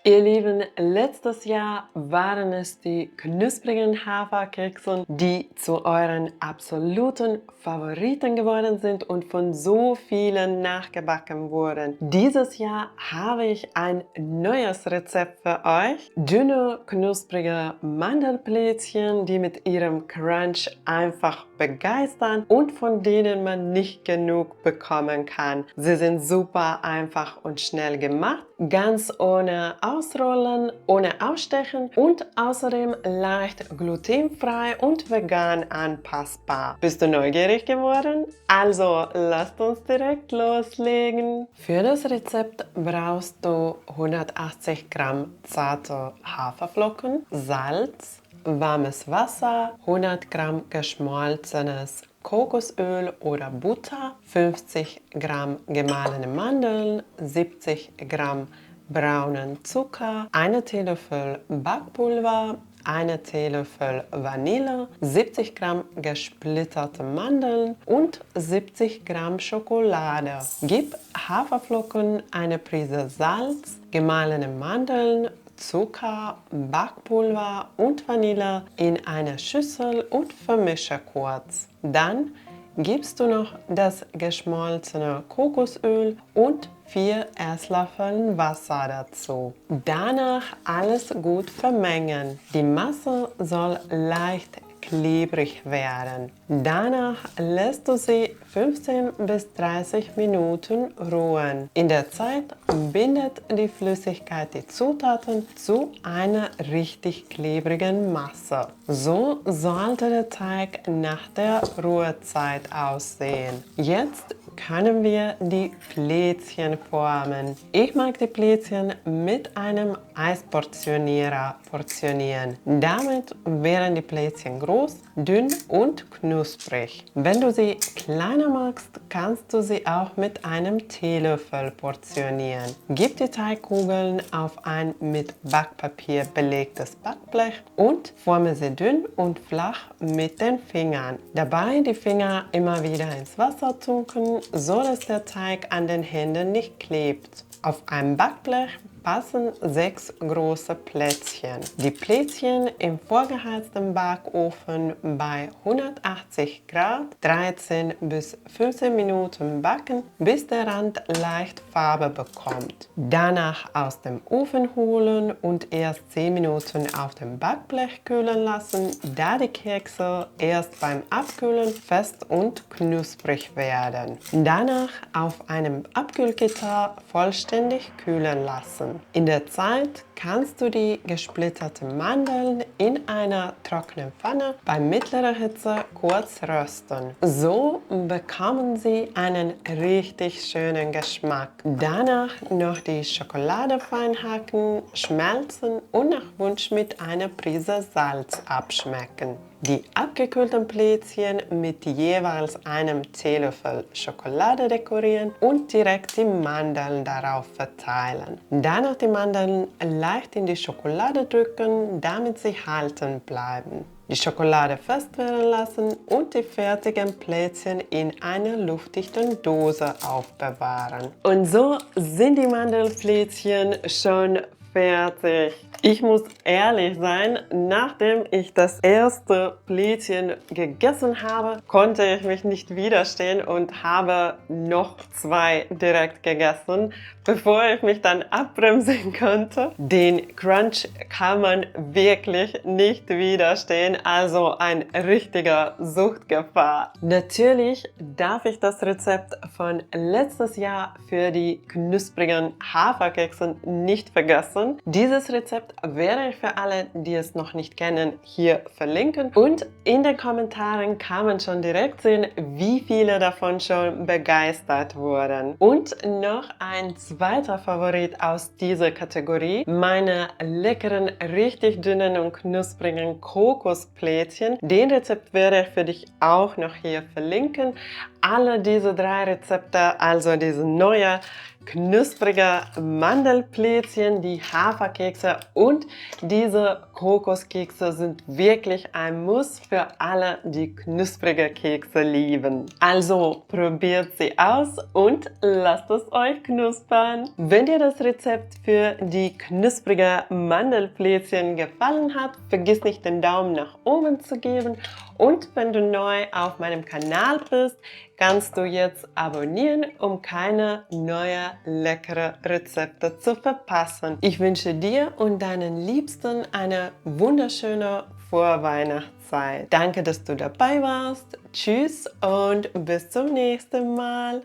Ihr Lieben, letztes Jahr waren es die knusprigen Haferkekse, die zu euren absoluten Favoriten geworden sind und von so vielen nachgebacken wurden. Dieses Jahr habe ich ein neues Rezept für euch. Dünne, knusprige Mandelplätzchen, die mit ihrem Crunch einfach begeistern und von denen man nicht genug bekommen kann. Sie sind super einfach und schnell gemacht, ganz ohne Ausrollen, ohne Ausstechen und außerdem leicht glutenfrei und vegan anpassbar. Bist du neugierig geworden? Also lasst uns direkt loslegen. Für das Rezept brauchst du 180 Gramm zarte Haferflocken, Salz, warmes Wasser, 100 Gramm geschmolzenes Kokosöl oder Butter, 50 Gramm gemahlene Mandeln, 70 Gramm braunen Zucker, 1 Teelöffel Backpulver, 1 Teelöffel Vanille, 70 Gramm gesplitterte Mandeln und 70 Gramm Schokolade. Gib Haferflocken, eine Prise Salz, gemahlene Mandeln, Zucker, Backpulver und Vanille in eine Schüssel und vermische kurz. Dann gibst du noch das geschmolzene Kokosöl und 4 Esslöffel Wasser dazu. Danach alles gut vermengen. Die Masse soll leicht klebrig werden. Danach lässt du sie 15 bis 30 Minuten ruhen. In der Zeit bindet die Flüssigkeit die Zutaten zu einer richtig klebrigen Masse. So sollte der Teig nach der Ruhezeit aussehen. Jetzt können wir die Plätzchen formen. Ich mag die Plätzchen mit einem Eisportionierer portionieren. Damit werden die Plätzchen groß, dünn und knusprig. Wenn du sie kleiner magst, kannst du sie auch mit einem Teelöffel portionieren. Gib die Teigkugeln auf ein mit Backpapier belegtes Backblech und forme sie dünn und flach mit den Fingern. Dabei die Finger immer wieder ins Wasser tunken, so dass der Teig an den Händen nicht klebt. Auf einem Backblech passen 6 große Plätzchen. Die Plätzchen im vorgeheizten Backofen bei 180 Grad 13 bis 15 Minuten backen, bis der Rand leicht Farbe bekommt. Danach aus dem Ofen holen und erst 10 Minuten auf dem Backblech kühlen lassen, da die Kekse erst beim Abkühlen fest und knusprig werden. Danach auf einem Abkühlgitter vollständig kühlen lassen. In der Zeit kannst du die gesplitterten Mandeln in einer trockenen Pfanne bei mittlerer Hitze kurz rösten. So bekommen sie einen richtig schönen Geschmack. Danach noch die Schokolade fein hacken, schmelzen und nach Wunsch mit einer Prise Salz abschmecken. Die abgekühlten Plätzchen mit jeweils einem Teelöffel Schokolade dekorieren und direkt die Mandeln darauf verteilen. Danach die Mandeln leicht in die Schokolade drücken, damit sie halten bleiben. Die Schokolade fest werden lassen und die fertigen Plätzchen in einer luftdichten Dose aufbewahren. Und so sind die Mandelplätzchen schon fertig. Ich muss ehrlich sein, nachdem ich das erste Plätzchen gegessen habe, konnte ich mich nicht widerstehen und habe noch 2 direkt gegessen, bevor ich mich dann abbremsen konnte. Den Crunch kann man wirklich nicht widerstehen, also ein richtiger Suchtgefahr. Natürlich darf ich das Rezept von letztes Jahr für die knusprigen Haferkekse nicht vergessen. Dieses Rezept werde ich für alle, die es noch nicht kennen, hier verlinken. Und in den Kommentaren kann man schon direkt sehen, wie viele davon schon begeistert wurden. Und noch ein zweiter Favorit aus dieser Kategorie, meine leckeren, richtig dünnen und knusprigen Kokosplätzchen. Den Rezept werde ich für dich auch noch hier verlinken. Alle diese 3 Rezepte, also diese neue knusprige Mandelplätzchen, die Haferkekse und diese Kokoskekse sind wirklich ein Muss für alle, die knusprige Kekse lieben. Also probiert sie aus und lasst es euch knuspern. Wenn dir das Rezept für die knusprige Mandelplätzchen gefallen hat, vergiss nicht den Daumen nach oben zu geben. Und wenn du neu auf meinem Kanal bist, kannst du jetzt abonnieren, um keine neuen leckeren Rezepte zu verpassen. Ich wünsche dir und deinen Liebsten eine wunderschöne Vorweihnachtszeit. Danke, dass du dabei warst. Tschüss und bis zum nächsten Mal.